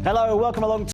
Hello, welcome along to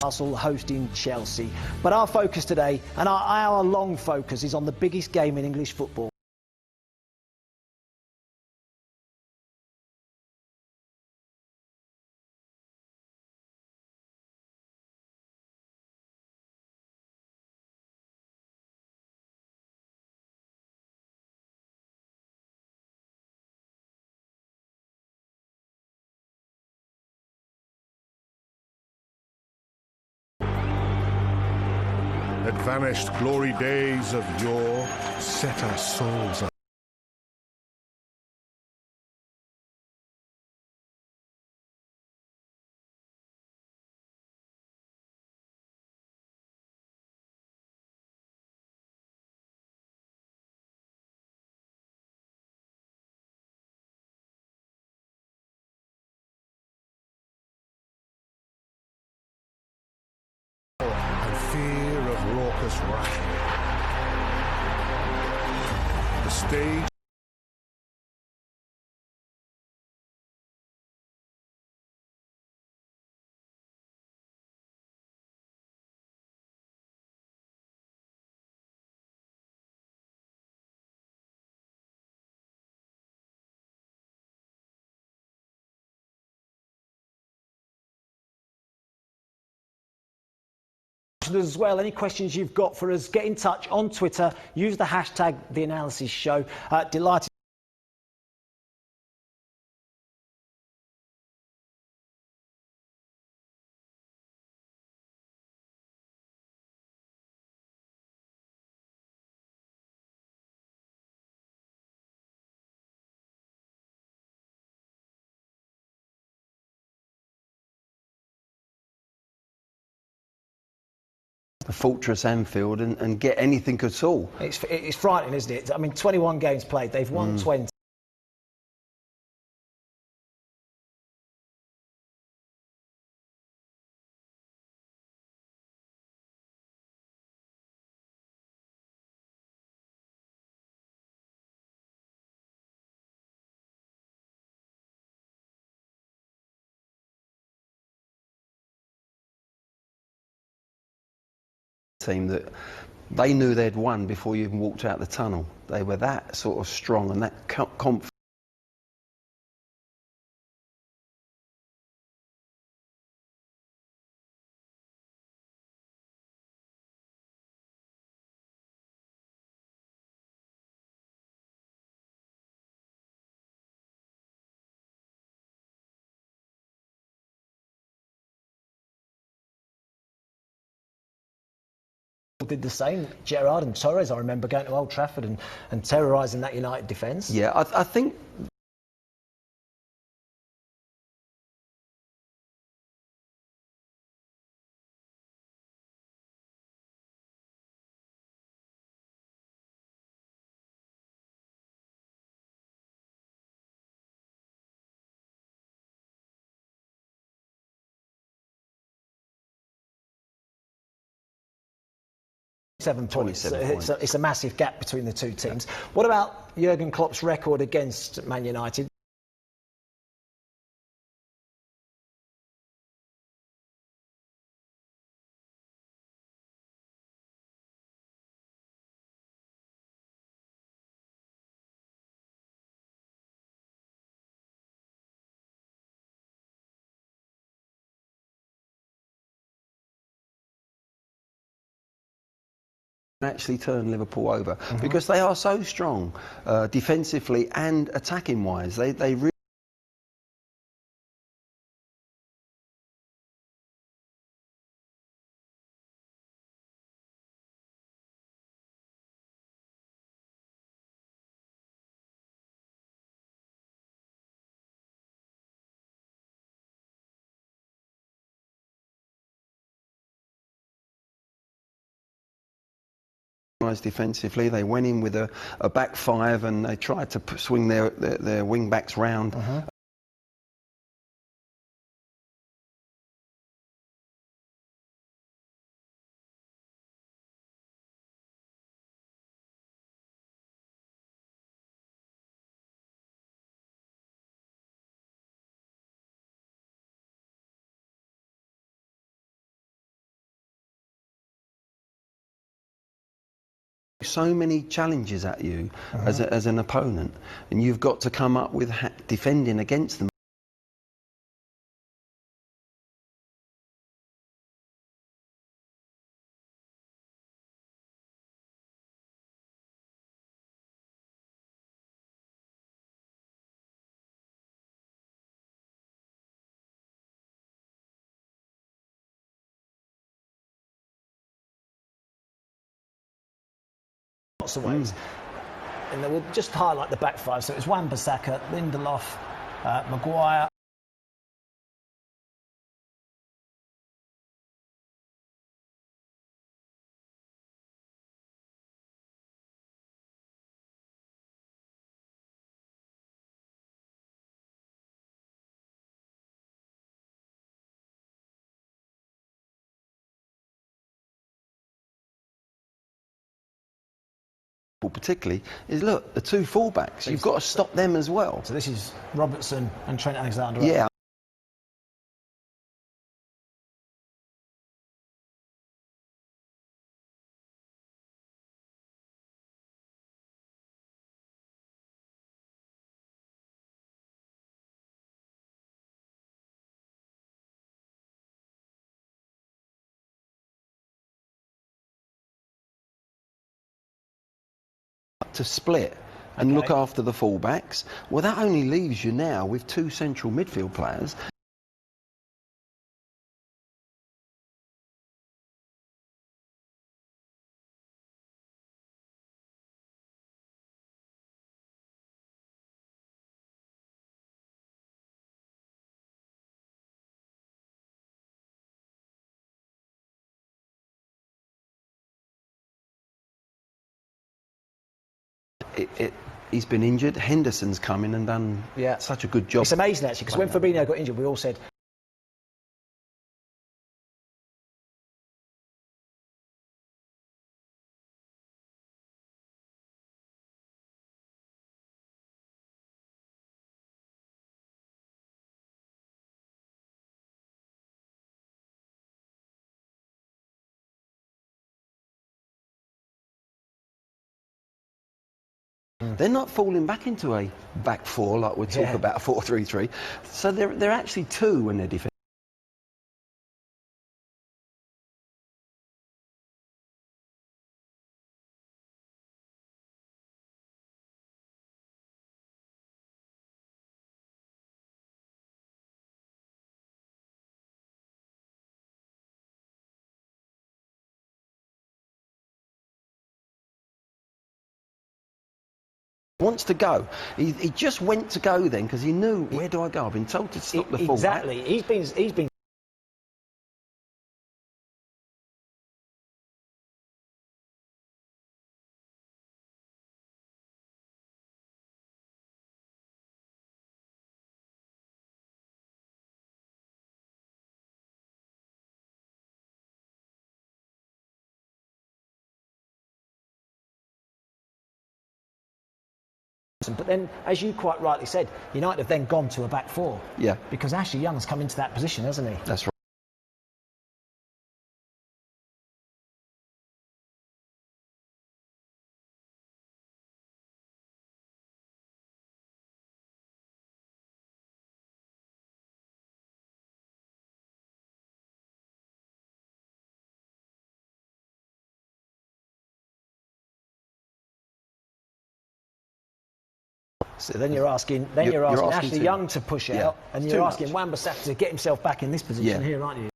Arsenal hosting Chelsea. But our focus today, and our long focus, is on the biggest game in English football. That vanished glory days of yore set our souls up. And fear of raucous wrath. The stage As well, any questions you've got for us, get in touch on Twitter. Use the hashtag #TheAnalysisShow. Delighted. The fortress Anfield and get anything at all. It's frightening, isn't it? I mean, 21 games played, they've won 20. Team that they knew they'd won before you even walked out the tunnel. They were that sort of strong and that confident. Did the same. Gerrard and Torres, I remember going to Old Trafford and terrorising that United defence. Yeah, I think Seven points. 27 points. It's a massive gap between the two teams. What about Jurgen Klopp's record against Man United? actually turn Liverpool over because they are so strong defensively and attacking wise. They really defensively. They went in with a back five and they tried to swing their wing backs round. So many challenges at you as an opponent, and you've got to come up with defending against them. Lots of ways. And we'll just highlight the back five. So it was Wan-Bissaka, Lindelof, Maguire. Particularly is, look, the two fullbacks. You've got to stop them as well. So this is Robertson and Trent Alexander. Yeah. To split and look after the fullbacks. Well, that only leaves you now with two central midfield players. He's been injured. Henderson's come in and done such a good job. It's amazing, actually, because when Fabinho got injured, we all said, They're not falling back into a back four like we talk about a 4-3-3. So they're actually two when they're defending. Wants to go. He just went to go then because he knew, where do I go? I've been told to stop the fullback. exactly. He's been But then, as you quite rightly said, United have then gone to a back four. Yeah. Because Ashley Young's come into that position, hasn't he? That's right. So then you're asking, Ashley Young to push out, and you're asking Wan-Bissaka to get himself back in this position here, aren't you?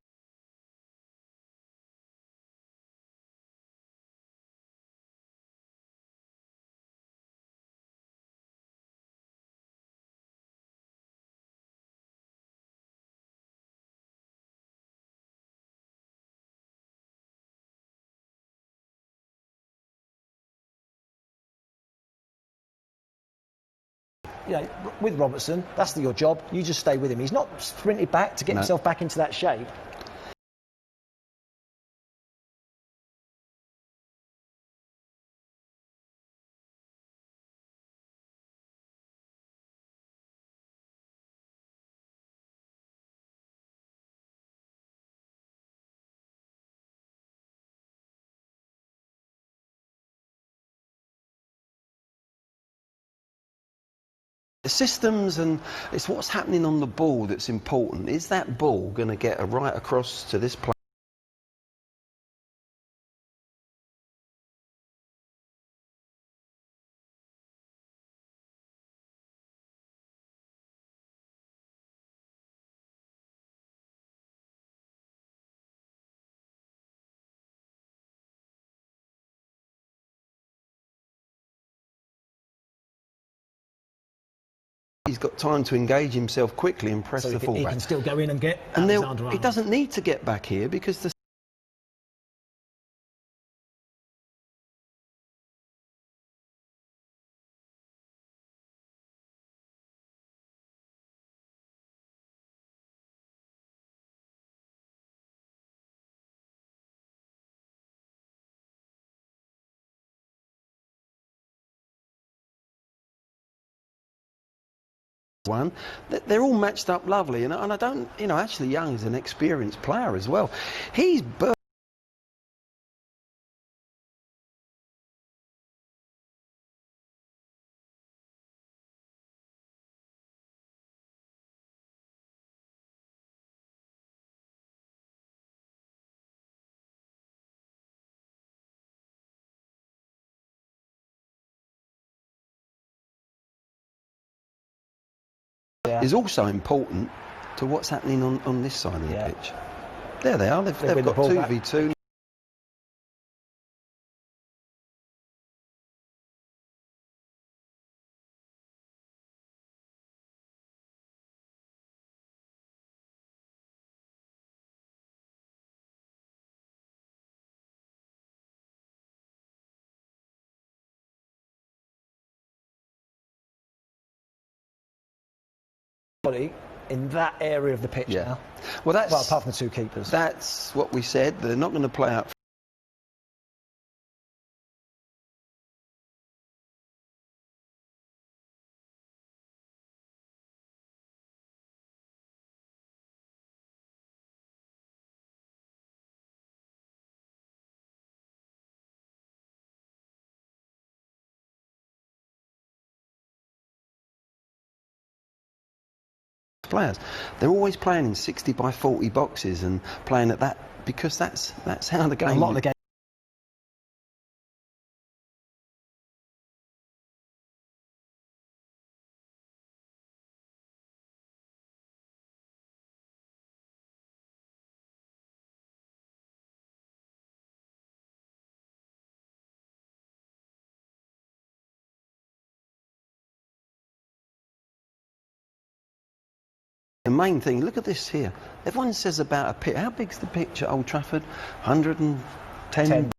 you know, with Robertson, that's your job. You just stay with him. He's not sprinted back to get himself back into that shape. The systems, and it's what's happening on the ball that's important. Is that ball going to get right across to this player? He's got time to engage himself quickly and press So the he fullback. can still go in and get And Alexander he Arnold. doesn't need to get back here because the one, they're all matched up lovely, and I don't, you know, Ashley Young is an experienced player as well. He's is also important to what's happening on this side of the pitch. There they are. They've got 2v2. In that area of the pitch now. Well, apart from the two keepers. That's what we said. They're not going to play up. Players, they're always playing in 60 by 40 boxes and playing at that because that's how the game. A lot of the game. The main thing, look at this here. Everyone says about a pitch. How big's the pitch at Old Trafford? 110. 10.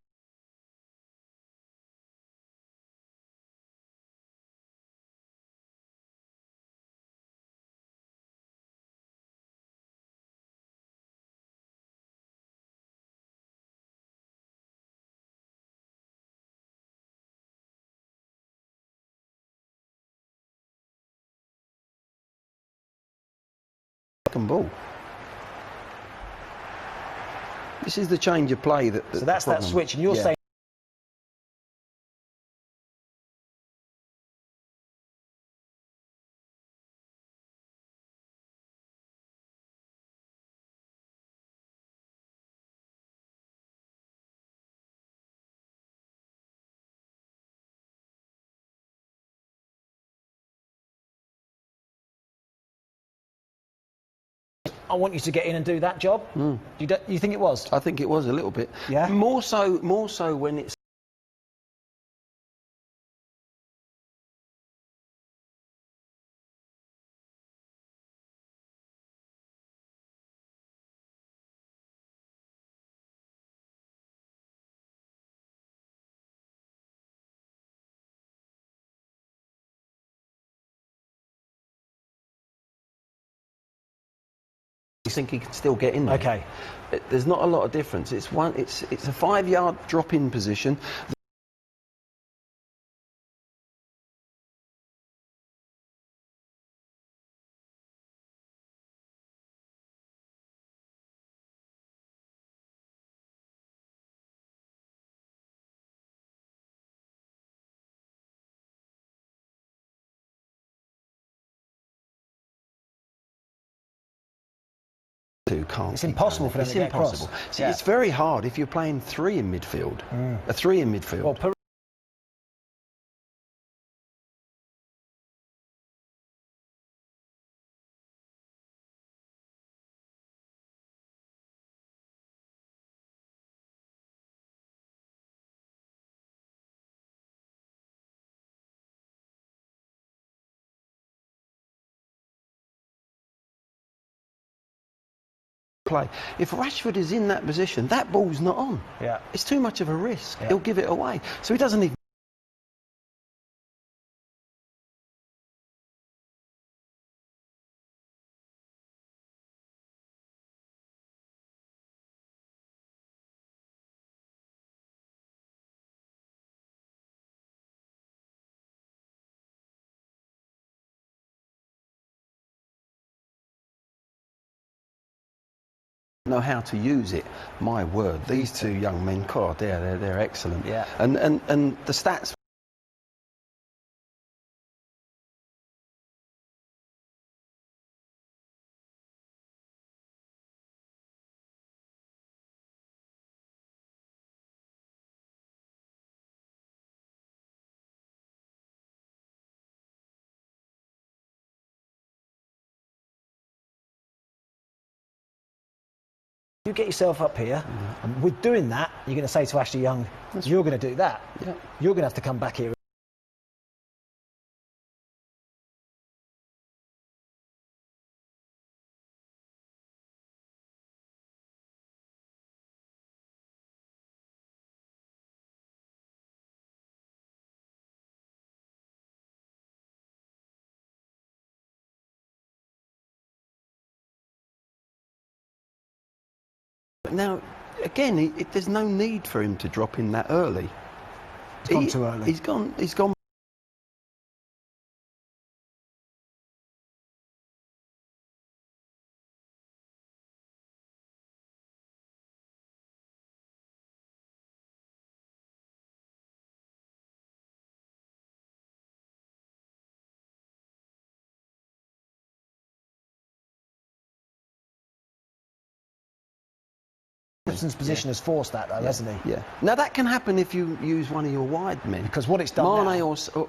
Ball. This is the change of play that. So that's that switch, and you're saying. I want you to get in and do that job. You think it was? I think it was a little bit. Yeah. More so when it's. think he can still get in there. Okay. There's not a lot of difference. It's a 5-yard drop-in position. It's impossible for them to get across. See, it's very hard if you're playing 3 in midfield. A 3 in midfield. Well, play. If Rashford is in that position, that ball's not on. Yeah. It's too much of a risk. Yeah. He'll give it away. So he doesn't even... know how to use it. My word, these two young men, God, they're excellent. Yeah. And the stats. you get yourself up here, and with doing that, you're going to say to Ashley Young, you're going to do that. Yeah. You're going to have to come back here. But now, again, there's no need for him to drop in that early. It's gone too early. He's gone. Robertson's position has forced that, though, hasn't he? Yeah. Now that can happen if you use one of your wide men. Because what it's done Mane now, or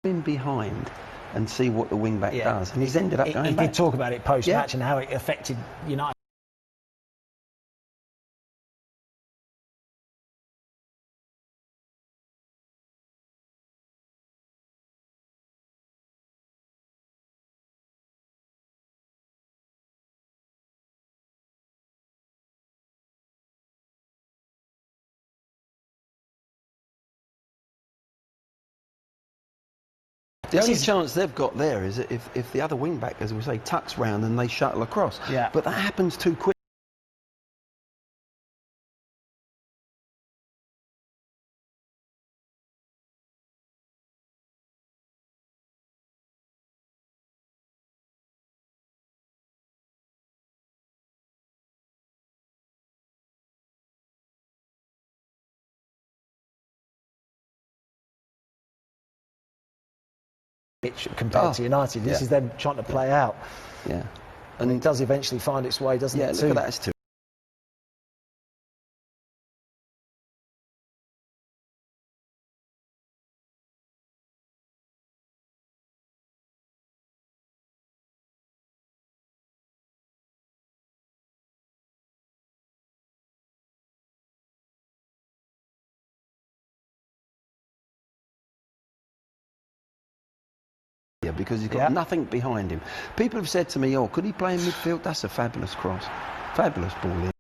in behind and see what the wing back does. And he's ended up going he back. did talk about it post-match and how it affected United. The only chance they've got there is if the other wing back, as we say, tucks round and they shuttle across. Yeah. But that happens too quick. Compared to United, this is them trying to play out. Yeah. And it does eventually find its way, doesn't it? Yeah, look at that. It's too because he's got Yeah. nothing behind him. People have said to me, oh, could he play in midfield? That's a fabulous cross. Fabulous ball in.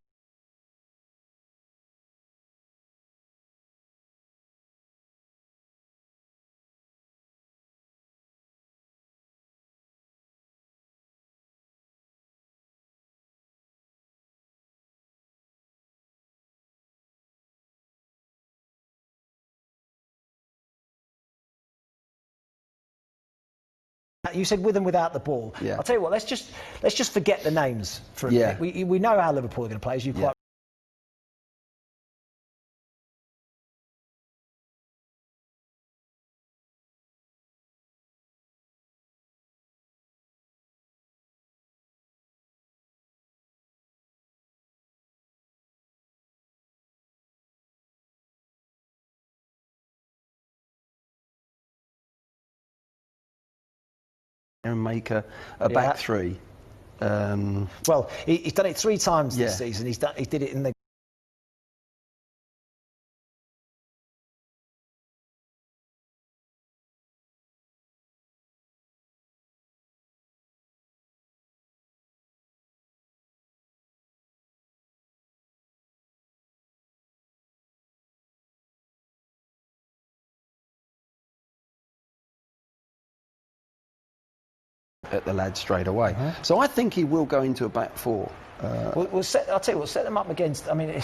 You said with and without the ball. Yeah. I'll tell you what. Let's just forget the names for a Yeah. bit. We know how Liverpool are going to play, as you quite. And make a back three. Well, he's done it 3 times this Yeah. season. He did it in the. At the lad straight away. So I think he will go into a back 4. I'll tell you what. Set them up against. I mean.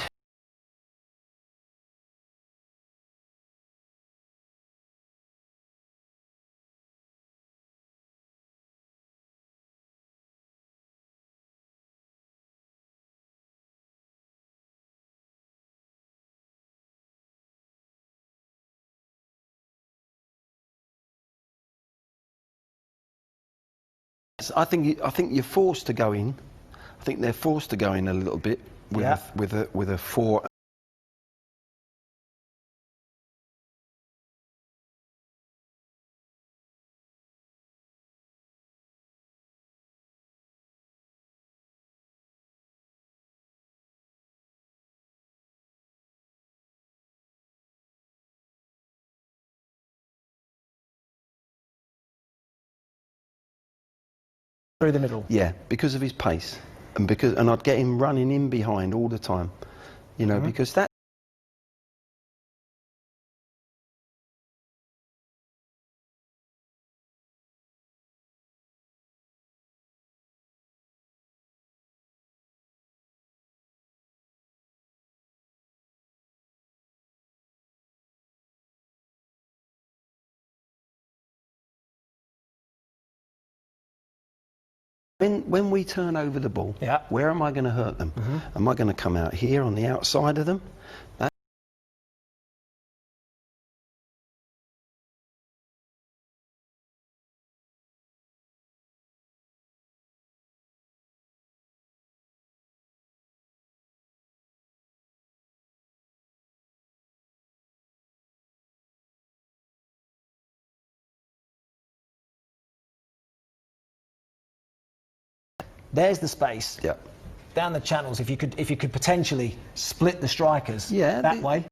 I think you're forced to go in. I think they're forced to go in a little bit with a 4. Through the middle. Yeah, because of his pace, and I'd get him running in behind all the time, you know, because that. When we turn over the ball, where am I going to hurt them? Am I going to come out here on the outside of them? There's the space. Yeah. Down the channels. If you could potentially split the strikers. Yeah, that way.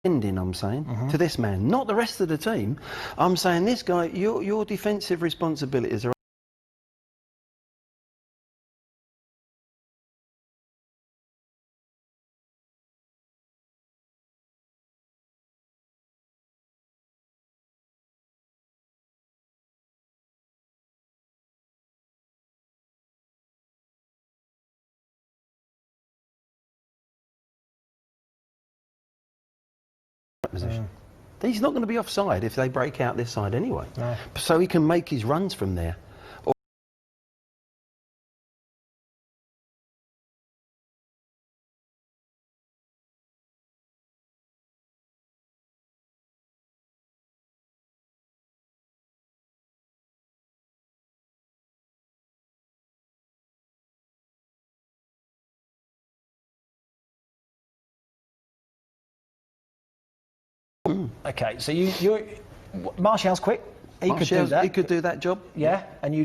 Ending, I'm saying, to this man, not the rest of the team. I'm saying, this guy, your defensive responsibilities are position. He's not going to be offside if they break out this side anyway. No. So he can make his runs from there. Okay, so you're Martial's quick. He could do that. He could do that job. Yeah, and you.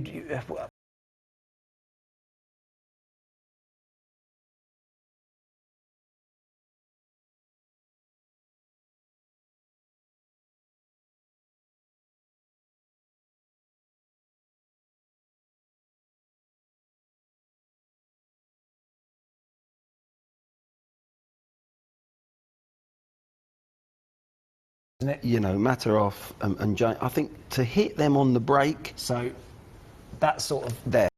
You know, Mataroff and James, I think to hit them on the break. So that sort of. There.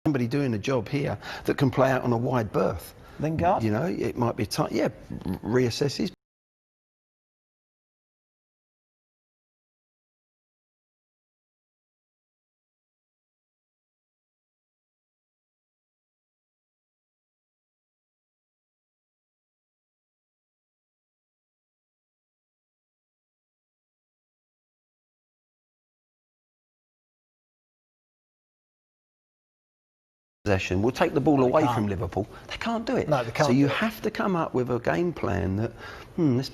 Somebody doing a job here that can play out on a wide berth. Lingard? You know, it might be time. Yeah, reassesses. Possession. We'll take the ball away from Liverpool. They can't do it. No, they can't. So you have to come up with a game plan that, this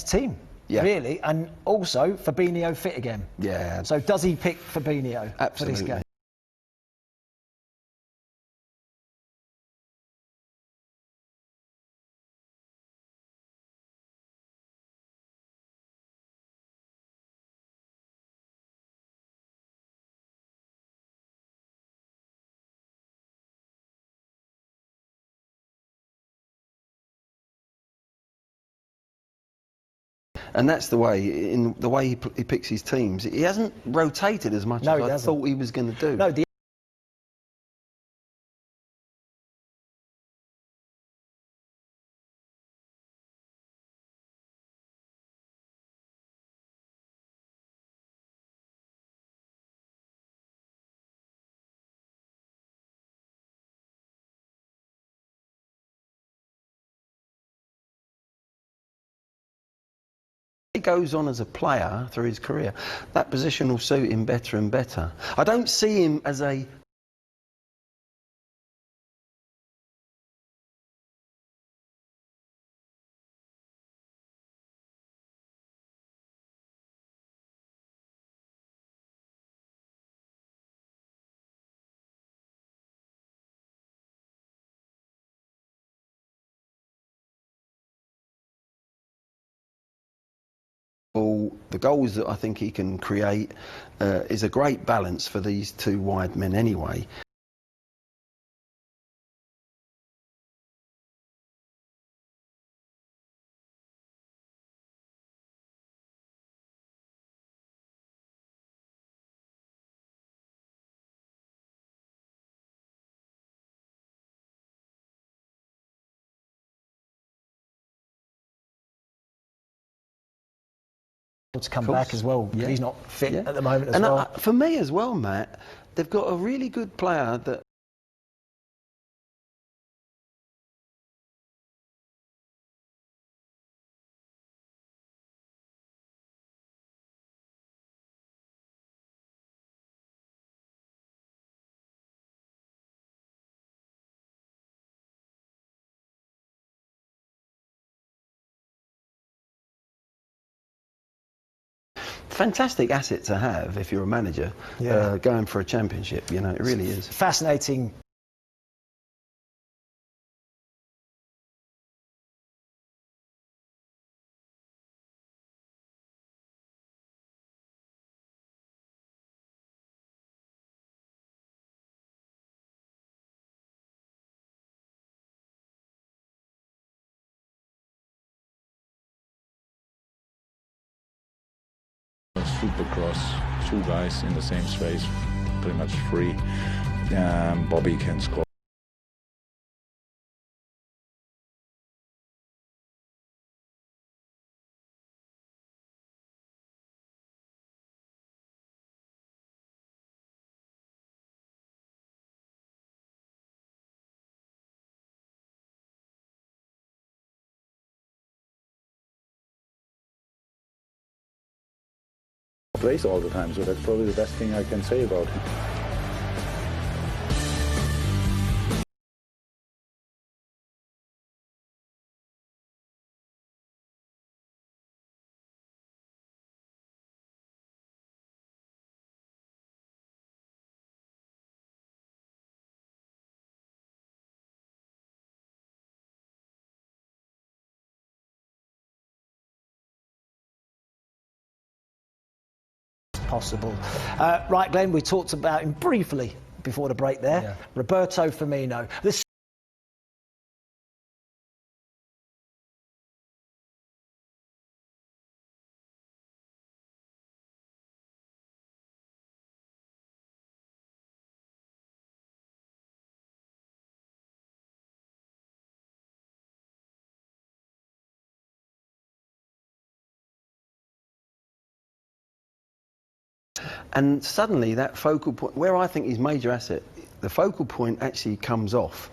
Team, really, and also Fabinho fit again. Yeah. So does he pick Fabinho for this game? And that's the way, in the way he picks his teams. He hasn't rotated as much as I thought he was going to do. No, He goes on as a player through his career. That position will suit him better and better. I don't see him as a the goals that I think he can create is a great balance for these two wide men anyway. to come back as well. Yeah. He's not fit at the moment as well. For me as well, Matt, they've got a really good player that fantastic asset to have if you're a manager going for a championship. You know, it really is. Fascinating super cross, two guys in the same space, pretty much free. Bobby can score. Plays all the time, so that's probably the best thing I can say about him. Possible. Right, Glenn, we talked about him briefly before the break there. Yeah. Roberto Firmino. And suddenly that focal point, where I think his major asset, the focal point actually comes off.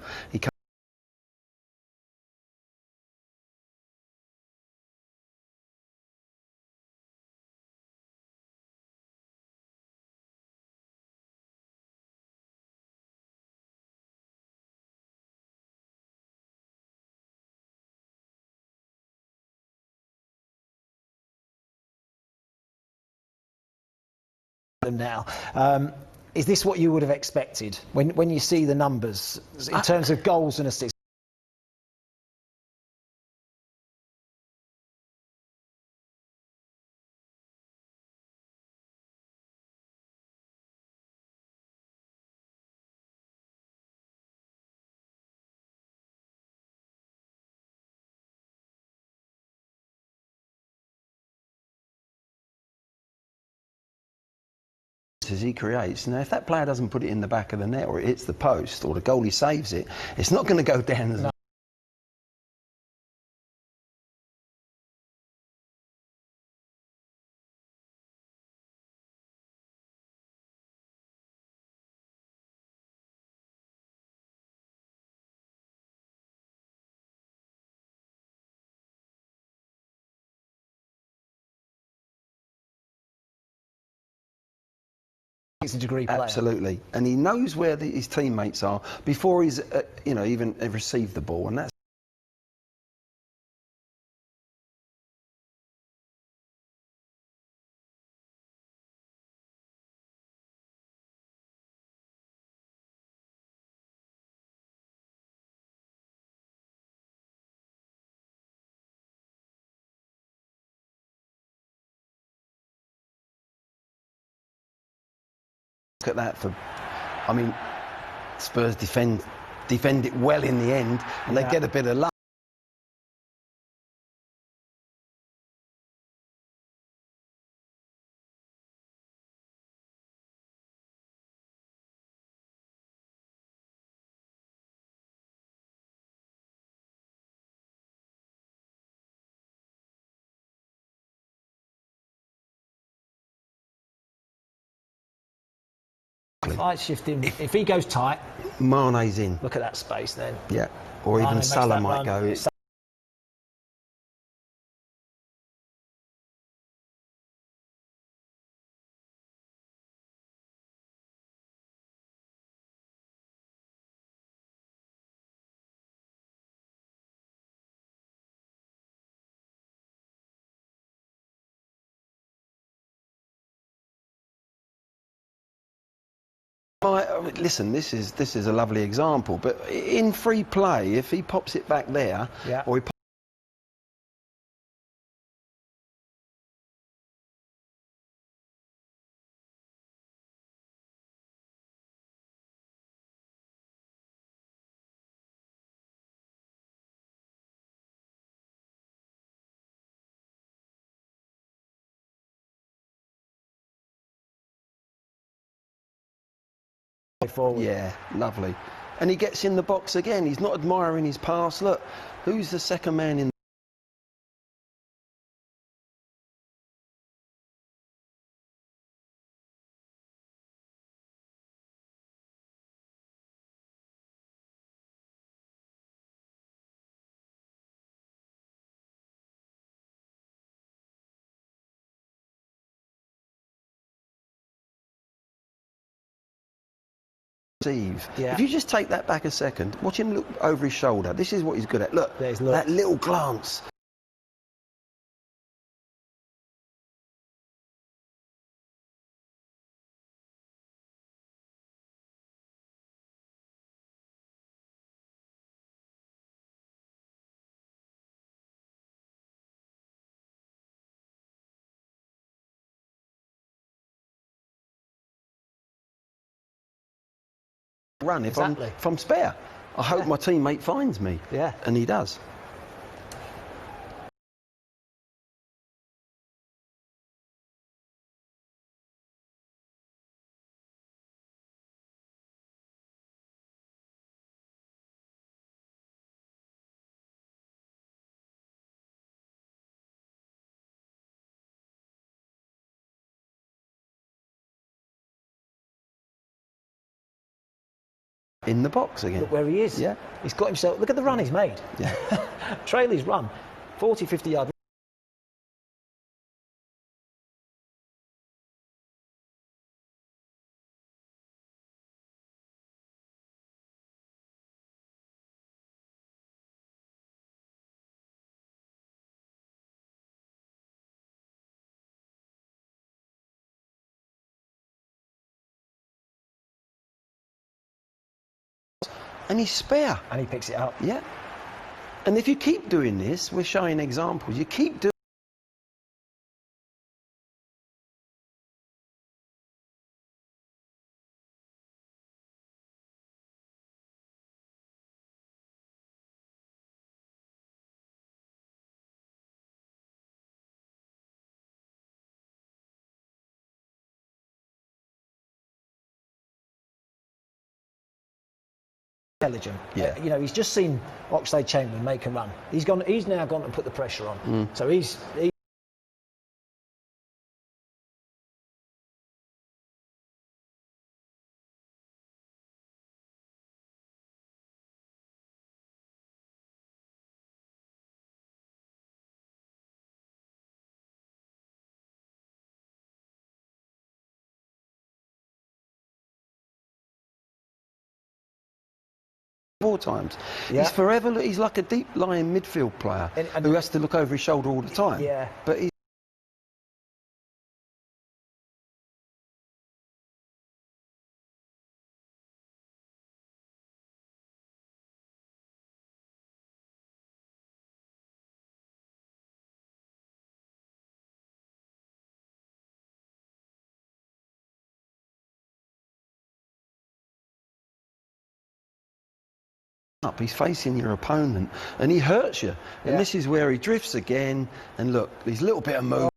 Now, is this what you would have expected when you see the numbers in terms of goals and assists? As he creates. Now, if that player doesn't put it in the back of the net, or it hits the post, or the goalie saves it, it's not going to go down as It's a degree player. absolutely, and he knows where his teammates are before he's, even received the ball, and that's. Look at that for, I mean, Spurs defend it well in the end, and they get a bit of luck. Light shifting. If he goes tight, Mane's in. look at that space then. Yeah, or even Mane makes Salah that might run. go. Listen, this is a lovely example, but in free play, if he pops it back there, or he forward. Yeah, lovely. And he gets in the box again. He's not admiring his pass. Look, who's the second man in? Yeah. If you just take that back a second, watch him look over his shoulder. This is what he's good at. Look, There's look. that little glance. Run if I'm spare. I hope my teammate finds me. Yeah. And he does. In the box again. Look where he is. Yeah. He's got himself. Look at the run he's made. Yeah. Trayley's run, 40, 50 yards. And he's spare. And he picks it up. Yeah. And if you keep doing this, we're showing examples. You keep doing. Intelligent. Yeah. You know, he's just seen Oxlade-Chamberlain make a run. He's now gone and put the pressure on. So he's Four times. Yeah. He's forever. He's like a deep lying midfield player And- who has to look over his shoulder all the time. Yeah. But he's up. He's facing your opponent, and he hurts you. And Yeah. this is where he drifts again. And look, these little bit of move.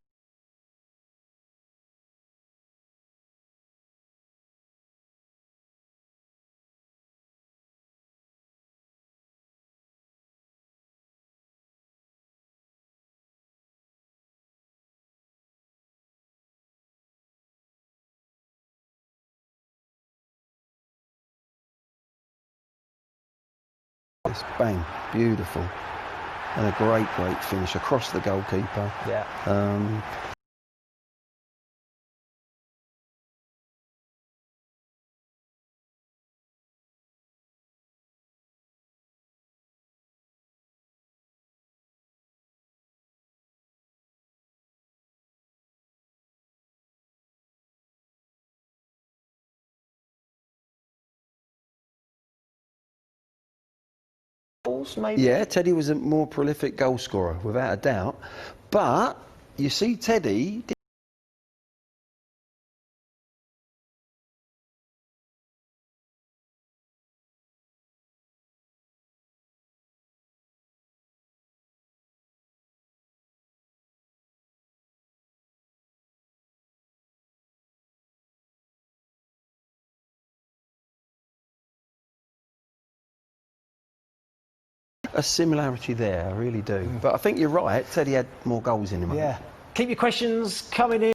Bang, beautiful, and a great finish across the goalkeeper. yeah. Maybe. Yeah, Teddy was a more prolific goal scorer, without a doubt. But you see, Teddy a similarity there, I really do. But I think you're right. Teddy had more goals in him. I think. Yeah. Keep your questions coming in.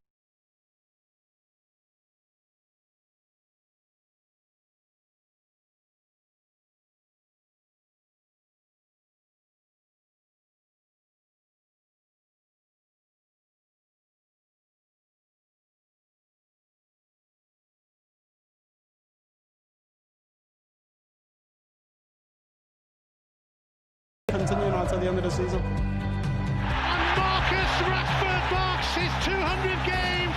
Continuing on until the end of the season. And Marcus Rashford marks his 200th game.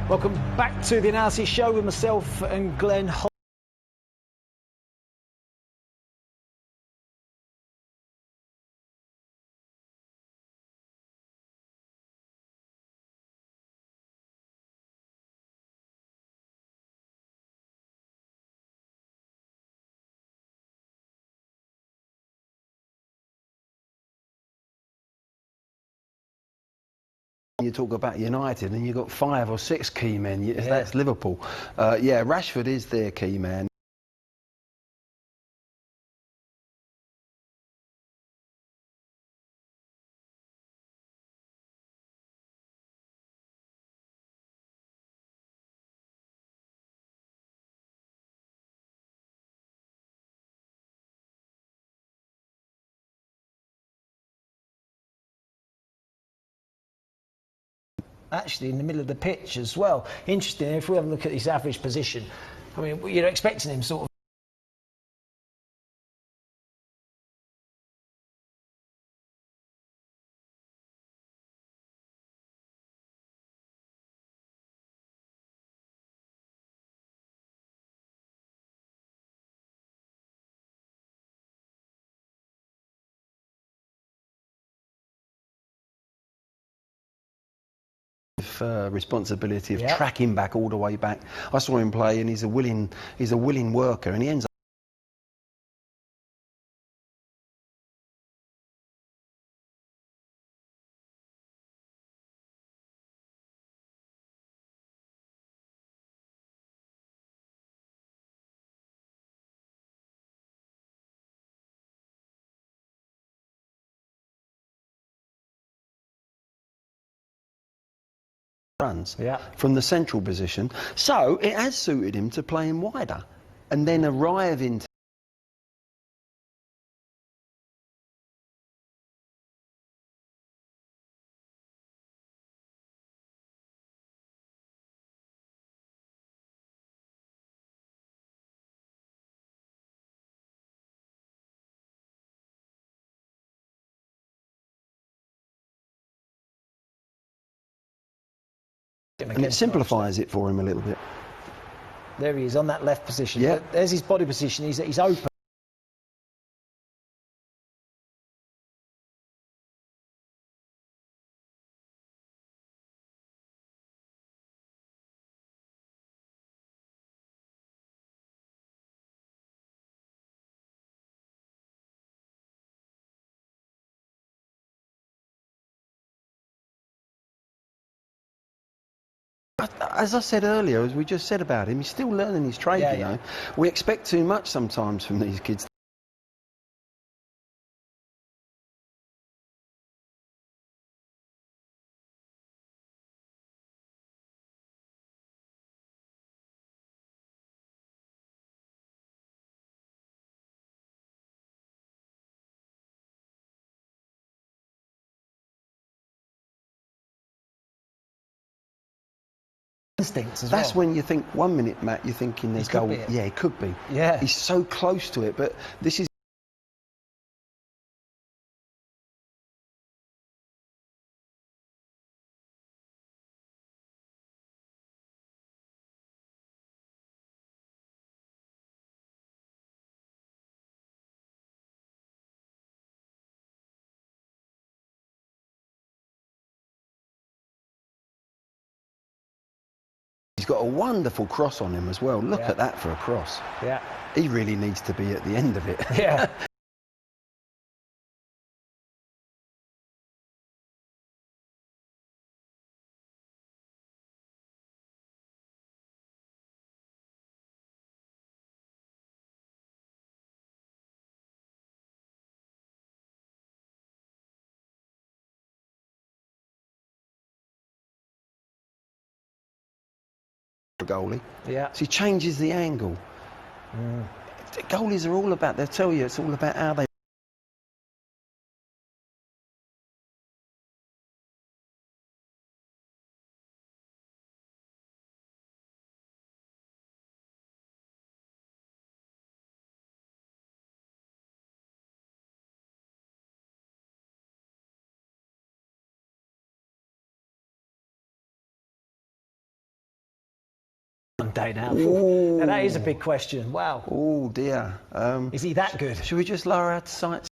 Welcome back to the Analysis Show with myself and Glenn. You talk about United and you've got 5 or 6 key men. That's Liverpool. Yeah, Rashford is their key man. Actually in the middle of the pitch as well. Interesting, if we have a look at his average position, I mean, you're expecting him sort of Responsibility of tracking back all the way back. I saw him play, and he's a willing worker, and he ends up. Runs from the central position, so it has suited him to play him wider and then arrive into. And it simplifies it for him a little bit. there he is on that left position. Yeah. There's his body position. He's open. As I said earlier, as we just said about him, he's still learning his trade, you know. We expect too much sometimes from these kids. Instincts as That's well. when you think 1 minute, Matt, you're thinking there's goal. Yeah, it could be. Yeah. He's so close to it, but this is. He's got a wonderful cross on him as well. Look Yeah. at that for a cross. Yeah. He really needs to be at the end of it. Yeah. Goalie. Yeah. So he changes the angle. Goalies are all about, they'll tell you, it's all about how they... One day now. That is a big question. Wow. Oh dear. Is he that good? Should we just lower our sights?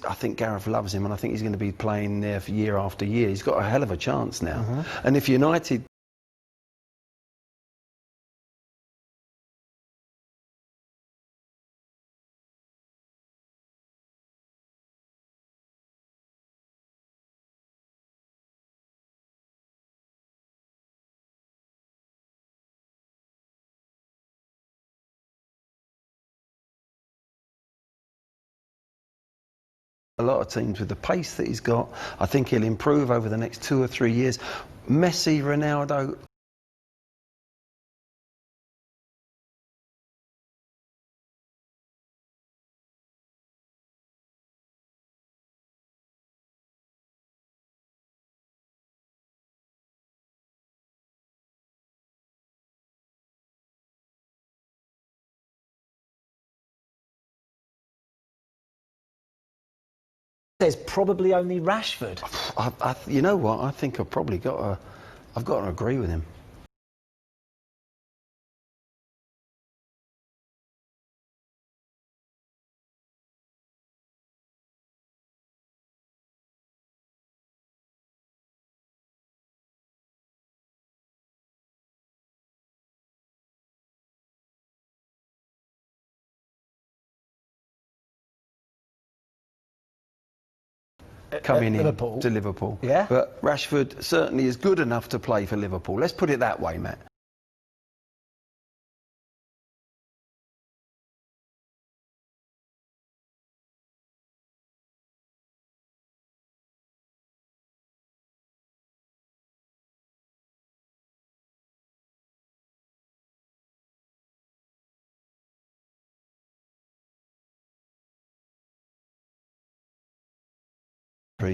I think Gareth loves him, and I think he's going to be playing there for year after year. He's got a hell of a chance now. And if United... A lot of teams with the pace that he's got, I think he'll improve over the next 2 or 3 years. Messi, Ronaldo... There's probably only Rashford. you know what? I think I've probably got to... I've got to agree with him. Coming in Liverpool. to Liverpool. Yeah. But Rashford certainly is good enough to play for Liverpool. Let's put it that way, Matt.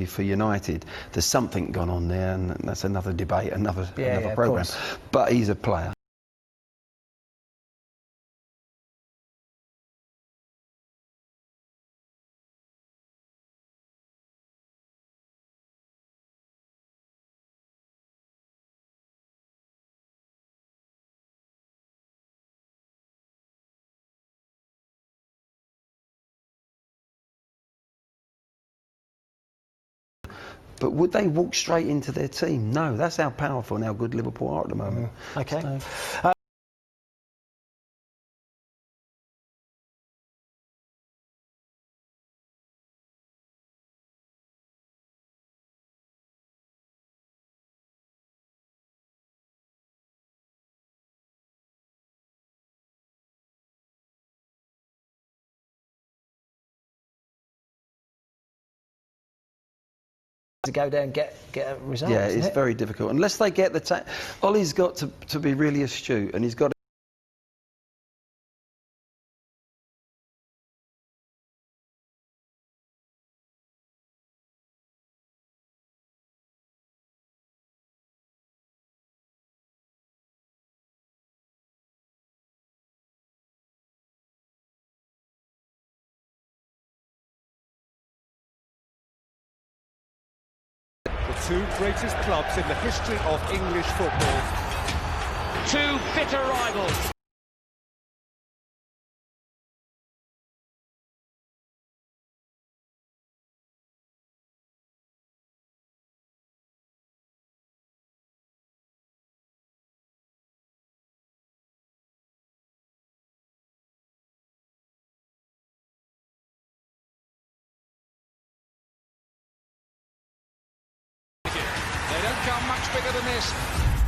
For United, there's something gone on there, and that's another debate, another programme. But he's a player. But would they walk straight into their team? No, that's how powerful and how good Liverpool are at the moment. Okay. To go there and get a result. Yeah, it's very difficult. Unless they get the... Ollie's got to be really astute, and he's got two greatest clubs in the history of English football. Two bitter rivals. They don't come much bigger than this.